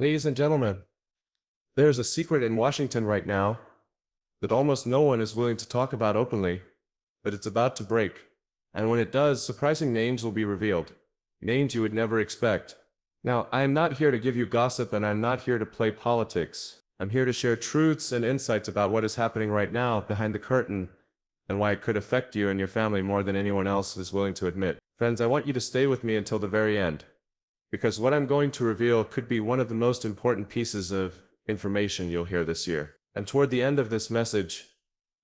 Ladies and gentlemen, there's a secret in Washington right now that almost no one is willing to talk about openly, but it's about to break. And when it does, surprising names will be revealed. Names you would never expect. Now, I am not here to give you gossip and I'm not here to play politics. I'm here to share truths and insights about what is happening right now behind the curtain and why it could affect you and your family more than anyone else is willing to admit. Friends, I want you to stay with me until the very end, because what I'm going to reveal could be one of the most important pieces of information you'll hear this year. And toward the end of this message,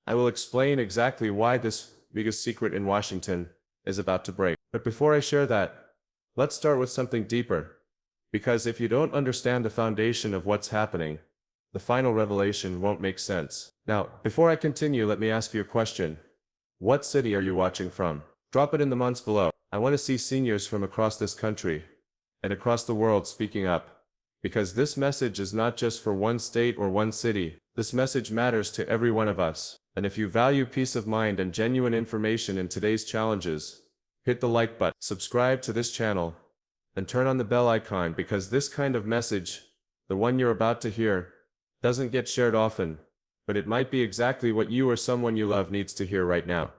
I will explain exactly why this biggest secret in Washington is about to break. But before I share that, let's start with something deeper. Because if you don't understand the foundation of what's happening, the final revelation won't make sense. Now, before I continue, let me ask you a question. What city are you watching from? Drop it in the months below. I want to see seniors from across this country and across the world speaking up. Because this message is not just for one state or one city. This message matters to every one of us. And if you value peace of mind and genuine information in today's challenges, hit the like button, subscribe to this channel, and turn on the bell icon, because this kind of message, the one you're about to hear, doesn't get shared often, but it might be exactly what you or someone you love needs to hear right now.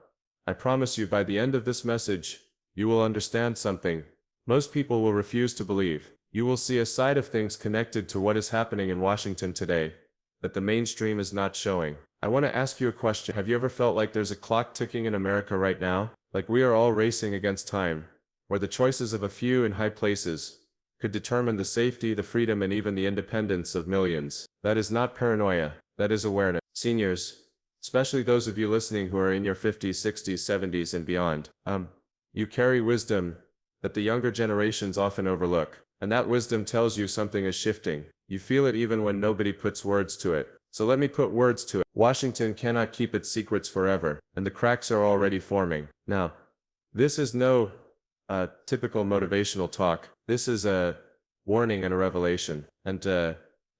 I promise you, by the end of this message, you will understand something most people will refuse to believe. You will see a side of things connected to what is happening in Washington today that the mainstream is not showing. I want to ask you a question. Have you ever felt like there's a clock ticking in America right now? Like we are all racing against time, where the choices of a few in high places could determine the safety, the freedom, and even the independence of millions. That is not paranoia. That is awareness. Seniors, especially those of you listening who are in your 50s, 60s, 70s, and beyond, you carry wisdom that the younger generations often overlook. And that wisdom tells you something is shifting. You feel it even when nobody puts words to it. So let me put words to it. Washington cannot keep its secrets forever, and the cracks are already forming. Now, this is no typical motivational talk. This is a warning and a revelation. And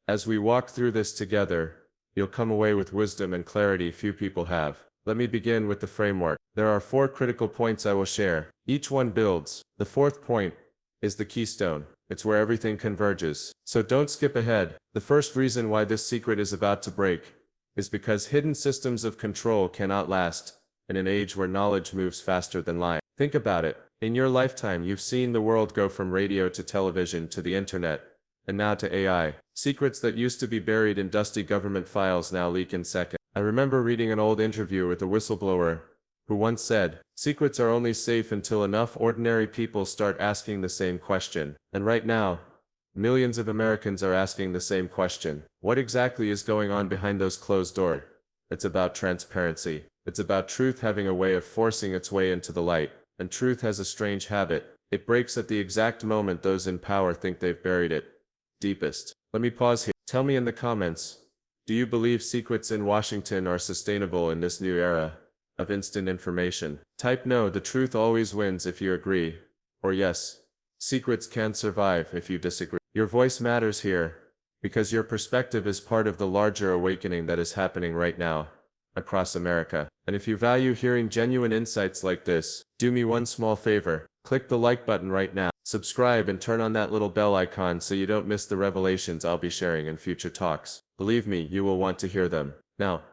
as we walk through this together, you'll come away with wisdom and clarity few people have. Let me begin with the framework. There are 4 critical points I will share. Each one builds. The 4th point is the keystone. It's where everything converges. So don't skip ahead. The first reason why this secret is about to break is because hidden systems of control cannot last in an age where knowledge moves faster than light. Think about it. In your lifetime, you've seen the world go from radio to television to the internet, and now to AI. Secrets that used to be buried in dusty government files now leak in seconds. I remember reading an old interview with a whistleblower who once said, "Secrets are only safe until enough ordinary people start asking the same question." And right now, millions of Americans are asking the same question. What exactly is going on behind those closed doors? It's about transparency. It's about truth having a way of forcing its way into the light. And truth has a strange habit. It breaks at the exact moment those in power think they've buried it deepest. Let me pause here. Tell me in the comments, do you believe secrets in Washington are sustainable in this new era of instant information? Type no, the truth always wins if you agree, or yes, secrets can survive if you disagree. Your voice matters here, because your perspective is part of the larger awakening that is happening right now across America. And if you value hearing genuine insights like this, do me one small favor. Click the like button right now, subscribe, and turn on that little bell icon so you don't miss the revelations I'll be sharing in future talks. Believe me, you will want to hear them. Now,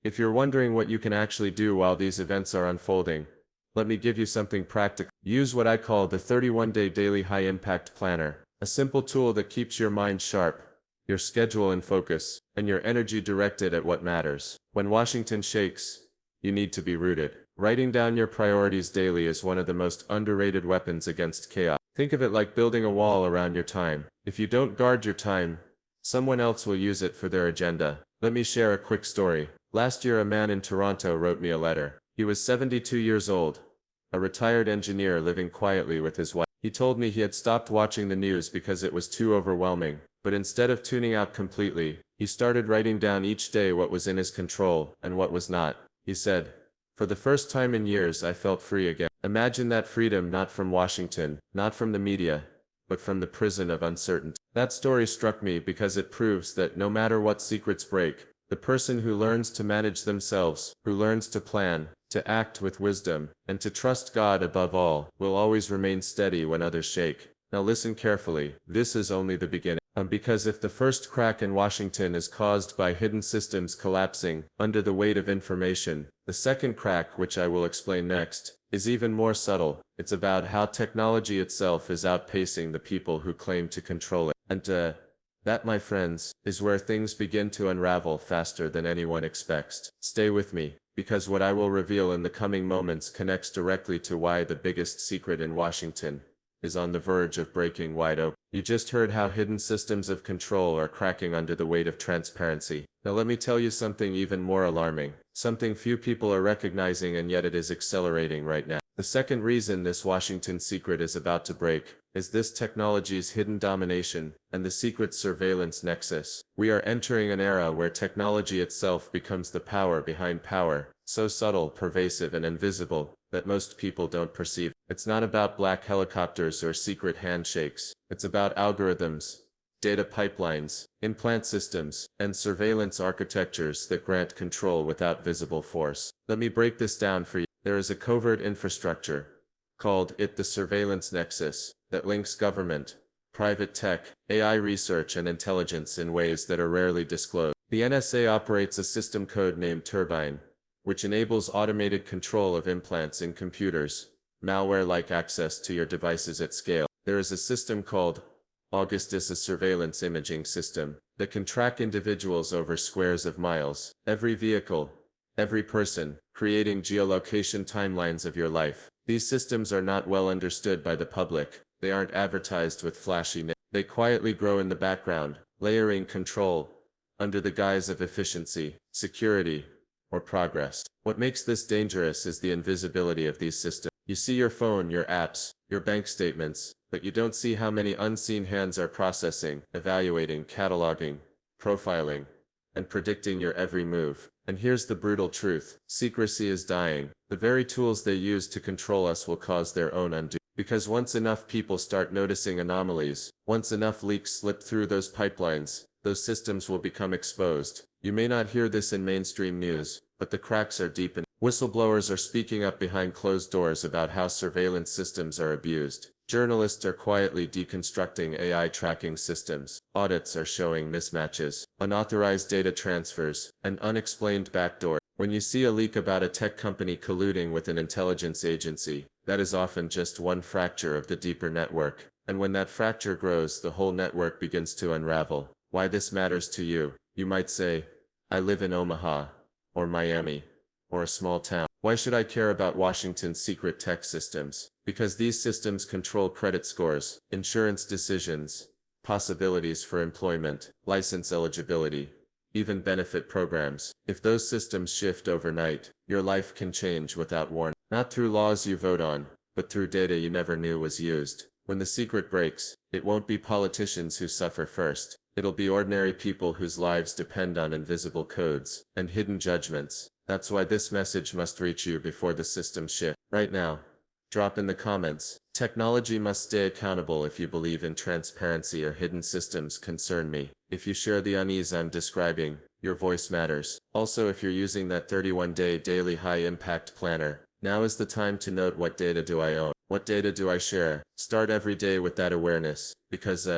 if you're wondering what you can actually do while these events are unfolding, let me give you something practical. Use what I call the 31-day daily high-impact planner, a simple tool that keeps your mind sharp, your schedule in focus, and your energy directed at what matters. When Washington shakes, you need to be rooted. Writing down your priorities daily is one of the most underrated weapons against chaos. Think of it like building a wall around your time. If you don't guard your time, someone else will use it for their agenda. Let me share a quick story. Last year, a man in Toronto wrote me a letter. He was 72 years old, a retired engineer living quietly with his wife. He told me he had stopped watching the news because it was too overwhelming. But instead of tuning out completely, he started writing down each day what was in his control and what was not. He said, "For the first time in years, I felt free again." Imagine that freedom, not from Washington, not from the media, but from the prison of uncertainty. That story struck me because it proves that no matter what secrets break, the person who learns to manage themselves, who learns to plan, to act with wisdom, and to trust God above all, will always remain steady when others shake. Now listen carefully. This is only the beginning. Because if the first crack in Washington is caused by hidden systems collapsing under the weight of information, the second crack, which I will explain next, is even more subtle. It's about how technology itself is outpacing the people who claim to control it. And that, my friends, is where things begin to unravel faster than anyone expects. Stay with me, because what I will reveal in the coming moments connects directly to why the biggest secret in Washington is on the verge of breaking wide open. You just heard how hidden systems of control are cracking under the weight of transparency. Now let me tell you something even more alarming, something few people are recognizing, and yet it is accelerating right now. The second reason this Washington secret is about to break is this technology's hidden domination and the secret surveillance nexus. We are entering an era where technology itself becomes the power behind power, so subtle, pervasive, and invisible that most people don't perceive. It's not about black helicopters or secret handshakes. It's about algorithms, data pipelines, implant systems, and surveillance architectures that grant control without visible force. Let me break this down for you. There is a covert infrastructure, called the surveillance nexus, that links government, private tech, AI research, and intelligence in ways that are rarely disclosed. The NSA operates a system code named Turbine, which enables automated control of implants in computers, malware-like access to your devices at scale. There is a system called Augustus, a surveillance imaging system that can track individuals over squares of miles, every vehicle, every person, creating geolocation timelines of your life. These systems are not well understood by the public. They aren't advertised with flashy names. They quietly grow in the background, layering control under the guise of efficiency, security, or progress. What makes this dangerous is the invisibility of these systems. You see your phone, your apps, your bank statements, but you don't see how many unseen hands are processing, evaluating, cataloging, profiling, and predicting your every move. And here's the brutal truth. Secrecy is dying. The very tools they use to control us will cause their own undoing. Because once enough people start noticing anomalies, once enough leaks slip through those pipelines, those systems will become exposed. You may not hear this in mainstream news, but the cracks are deep, and whistleblowers are speaking up behind closed doors about how surveillance systems are abused. Journalists are quietly deconstructing AI tracking systems. Audits are showing mismatches, unauthorized data transfers, and unexplained backdoors. When you see a leak about a tech company colluding with an intelligence agency, that is often just one fracture of the deeper network. And when that fracture grows, the whole network begins to unravel. Why this matters to you? You might say, I live in Omaha, or Miami, or a small town. Why should I care about Washington's secret tech systems? Because these systems control credit scores, insurance decisions, possibilities for employment, license eligibility, even benefit programs. If those systems shift overnight, your life can change without warning. Not through laws you vote on, but through data you never knew was used. When the secret breaks, it won't be politicians who suffer first. It'll be ordinary people whose lives depend on invisible codes and hidden judgments. That's why this message must reach you before the systems shift. Right now, drop in the comments. Technology must stay accountable if you believe in transparency or hidden systems concern me. If you share the unease I'm describing, your voice matters. Also, if you're using that 31-day daily high-impact planner, now is the time to note, what data do I own? What data do I share? Start every day with that awareness, because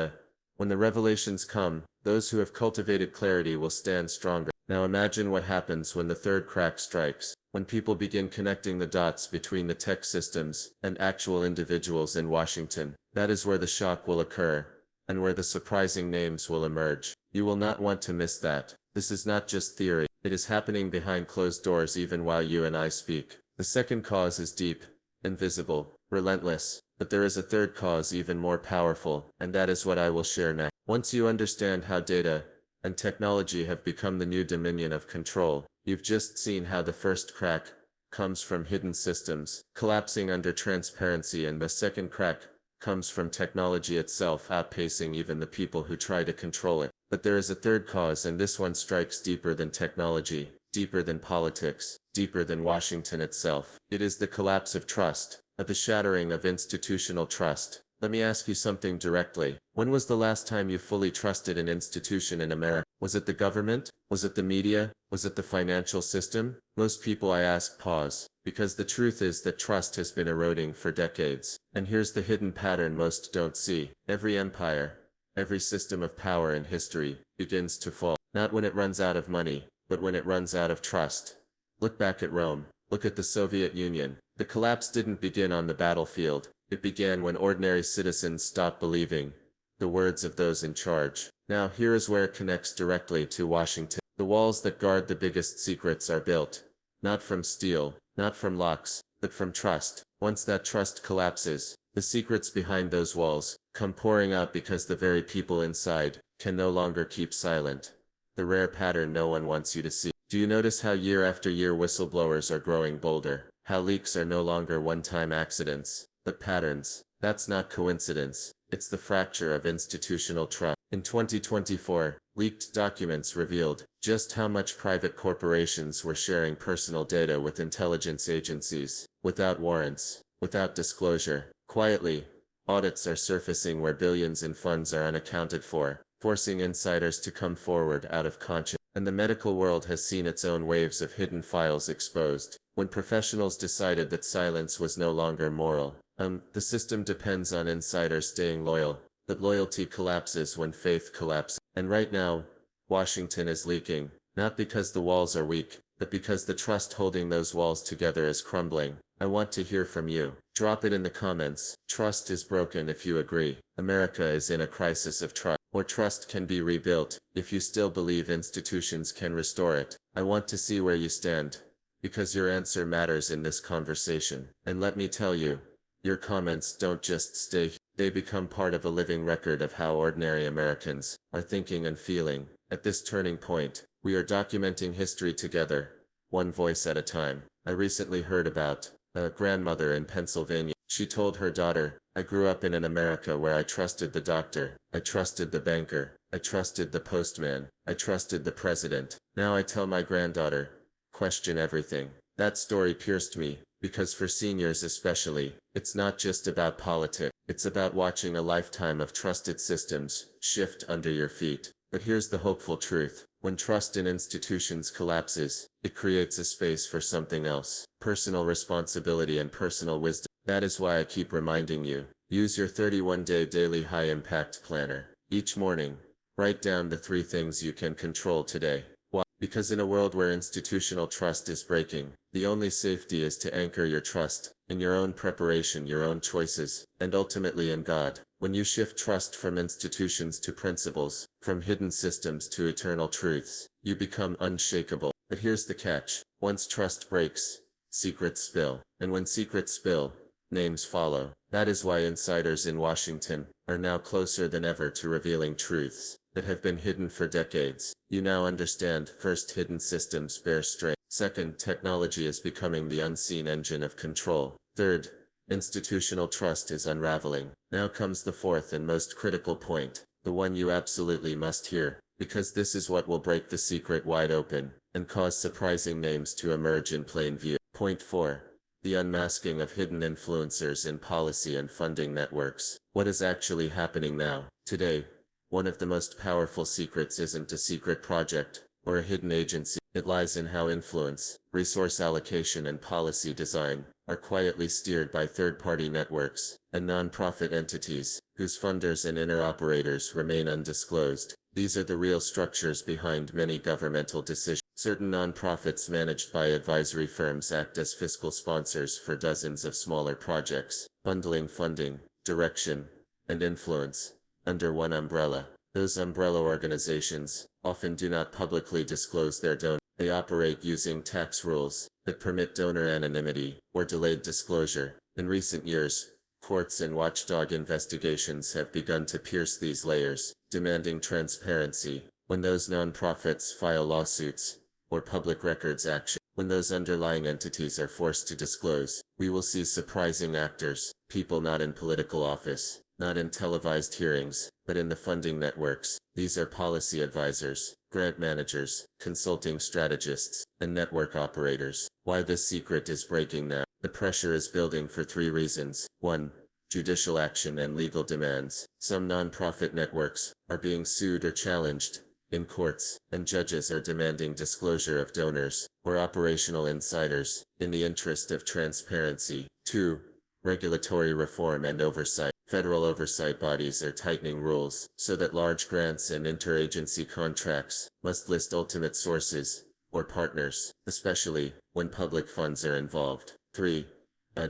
when the revelations come, those who have cultivated clarity will stand stronger. Now imagine what happens when the third crack strikes, when people begin connecting the dots between the tech systems and actual individuals in Washington. That is where the shock will occur, and where the surprising names will emerge. You will not want to miss that. This is not just theory. It is happening behind closed doors even while you and I speak. The second cause is deep, invisible, relentless. But there is a third cause even more powerful, and that is what I will share next. Once you understand how data and technology have become the new dominion of control, you've just seen how the first crack comes from hidden systems collapsing under transparency, and the second crack comes from technology itself outpacing even the people who try to control it. But there is a third cause, and this one strikes deeper than technology, deeper than politics, deeper than Washington itself. It is the collapse of trust, the shattering of institutional trust. Let me ask you something directly. When was the last time you fully trusted an institution in America? Was it the government? Was it the media? Was it the financial system? Most people I ask pause, because the truth is that trust has been eroding for decades. And here's the hidden pattern most don't see. Every empire, Every system of power in history begins to fall, not when it runs out of money, but when it runs out of trust. Look back at Rome. Look at the Soviet Union. The collapse didn't begin on the battlefield. It began when ordinary citizens stopped believing the words of those in charge. Now here is where it connects directly to Washington. The walls that guard the biggest secrets are built, not from steel, not from locks, but from trust. Once that trust collapses, the secrets behind those walls come pouring out because the very people inside can no longer keep silent. The rare pattern no one wants you to see. Do you notice how year after year whistleblowers are growing bolder? How leaks are no longer one-time accidents, but patterns? That's not coincidence. It's the fracture of institutional trust. In 2024, leaked documents revealed just how much private corporations were sharing personal data with intelligence agencies, without warrants, without disclosure. Quietly, audits are surfacing where billions in funds are unaccounted for, forcing insiders to come forward out of conscience. And the medical world has seen its own waves of hidden files exposed. When professionals decided that silence was no longer moral, the system depends on insiders staying loyal. But loyalty collapses when faith collapses. And right now, Washington is leaking, not because the walls are weak, but because the trust holding those walls together is crumbling. I want to hear from you. Drop it in the comments. Trust is broken if you agree. America is in a crisis of trust. Or trust can be rebuilt, if you still believe institutions can restore it. I want to see where you stand, because your answer matters in this conversation. And let me tell you, your comments don't just stay here. They become part of a living record of how ordinary Americans are thinking and feeling. At this turning point, we are documenting history together, one voice at a time. I recently heard about a grandmother in Pennsylvania. She told her daughter, "I grew up in an America where I trusted the doctor, I trusted the banker, I trusted the postman, I trusted the president. Now I tell my granddaughter, question everything." That story pierced me, because for seniors especially, it's not just about politics. It's about watching a lifetime of trusted systems shift under your feet. But here's the hopeful truth. When trust in institutions collapses, it creates a space for something else. Personal responsibility and personal wisdom. That is why I keep reminding you. Use your 31-day daily high-impact planner. Each morning, write down the 3 things you can control today. Why? Because in a world where institutional trust is breaking, the only safety is to anchor your trust in your own preparation, your own choices, and ultimately in God. When you shift trust from institutions to principles, from hidden systems to eternal truths, you become unshakable. But here's the catch. Once trust breaks, secrets spill. And when secrets spill, names follow. That is why insiders in Washington are now closer than ever to revealing truths that have been hidden for decades. You now understand. First, hidden systems bear strain. Second, technology is becoming the unseen engine of control. Third, institutional trust is unraveling. Now comes the fourth and most critical point, the one you absolutely must hear, because this is what will break the secret wide open and cause surprising names to emerge in plain view. Point 4. The unmasking of hidden influencers in policy and funding networks. What is actually happening now? Today, one of the most powerful secrets isn't a secret project or a hidden agency. It lies in how influence, resource allocation and policy design are quietly steered by third-party networks and non-profit entities whose funders and inner operators remain undisclosed. These are the real structures behind many governmental decisions. Certain non-profits managed by advisory firms act as fiscal sponsors for dozens of smaller projects, bundling funding, direction, and influence under one umbrella. Those umbrella organizations often do not publicly disclose their donors. They operate using tax rules that permit donor anonymity or delayed disclosure. In recent years, courts and watchdog investigations have begun to pierce these layers, demanding transparency. When those nonprofits file lawsuits or public records action, when those underlying entities are forced to disclose, we will see surprising actors, people not in political office, not in televised hearings, but in the funding networks. These are policy advisors, grant managers, consulting strategists, and network operators. Why this secret is breaking now? The pressure is building for 3 reasons. 1. Judicial action and legal demands. Some nonprofit networks are being sued or challenged in courts, and judges are demanding disclosure of donors or operational insiders in the interest of transparency. 2. Regulatory reform and oversight. Federal oversight bodies are tightening rules so that large grants and interagency contracts must list ultimate sources or partners, especially when public funds are involved. 3.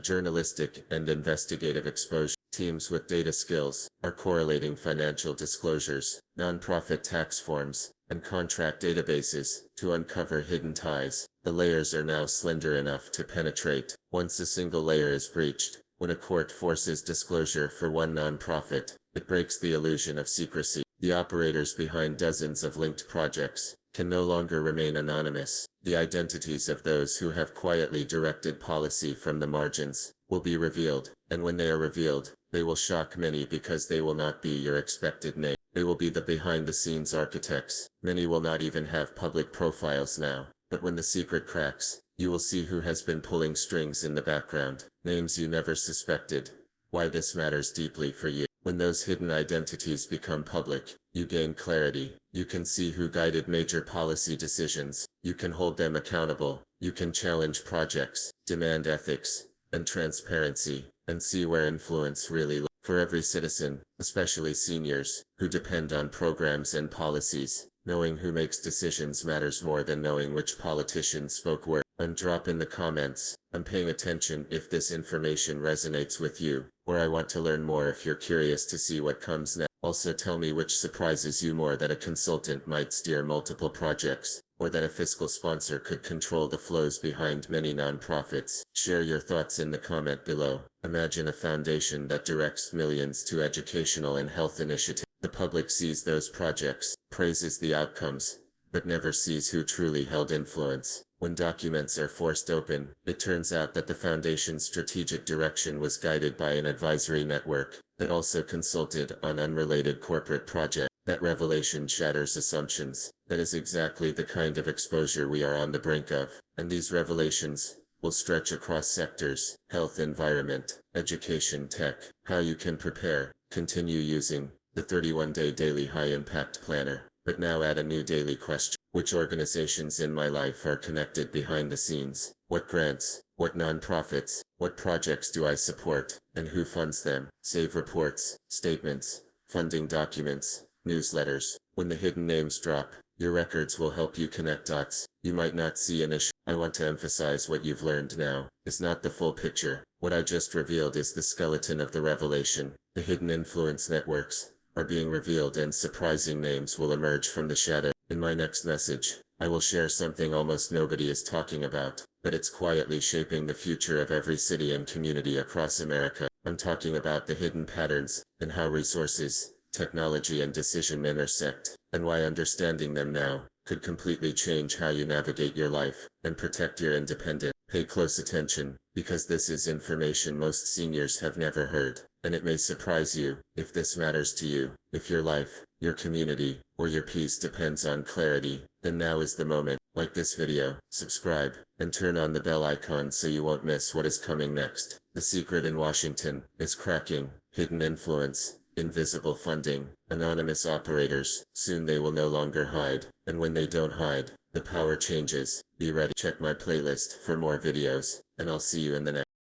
Journalistic and investigative exposure. Teams with data skills are correlating financial disclosures, nonprofit tax forms, and contract databases to uncover hidden ties. The layers are now slender enough to penetrate once a single layer is breached. When a court forces disclosure for one nonprofit, it breaks the illusion of secrecy. The operators behind dozens of linked projects can no longer remain anonymous. The identities of those who have quietly directed policy from the margins will be revealed, and when they are revealed, they will shock many because they will not be your expected name. They will be the behind-the-scenes architects. Many will not even have public profiles now, but when the secret cracks, you will see who has been pulling strings in the background, names you never suspected. Why this matters deeply for you. When those hidden identities become public, you gain clarity. You can see who guided major policy decisions. You can hold them accountable. You can challenge projects, demand ethics and transparency, and see where influence really lies. For every citizen, especially seniors, who depend on programs and policies, knowing who makes decisions matters more than knowing which politician spoke where. And drop in the comments. I'm paying attention if this information resonates with you, or I want to learn more if you're curious to see what comes next. Also tell me which surprises you more, that a consultant might steer multiple projects, or that a fiscal sponsor could control the flows behind many nonprofits. Share your thoughts in the comment below. Imagine a foundation that directs millions to educational and health initiatives. The public sees those projects, praises the outcomes, but never sees who truly held influence. When documents are forced open, it turns out that the foundation's strategic direction was guided by an advisory network that also consulted on unrelated corporate projects. That revelation shatters assumptions. That is exactly the kind of exposure we are on the brink of, and these revelations will stretch across sectors: health, environment, education, tech. How you can prepare. Continue using the 31-day daily high-impact planner, but now add a new daily question. Which organizations in my life are connected behind the scenes? What grants, what nonprofits, what projects do I support, and who funds them? Save reports, statements, funding documents, newsletters. When the hidden names drop, your records will help you connect dots you might not see initially. I want to emphasize what you've learned now is not the full picture. What I just revealed is the skeleton of the revelation. The hidden influence networks are being revealed, and surprising names will emerge from the shadow. In my next message, I will share something almost nobody is talking about, but it's quietly shaping the future of every city and community across America. I'm talking about the hidden patterns and how resources, technology, and decision intersect, and why understanding them now could completely change how you navigate your life and protect your independence. Pay close attention, because this is information most seniors have never heard, and it may surprise you. If this matters to you, if your life, your community, or your peace depends on clarity, then now is the moment. Like this video, subscribe, and turn on the bell icon so you won't miss what is coming next. The secret in Washington is cracking. Hidden influence, invisible funding, anonymous operators. Soon they will no longer hide, and when they don't hide, the power changes. Be ready. Check my playlist for more videos, and I'll see you in the next.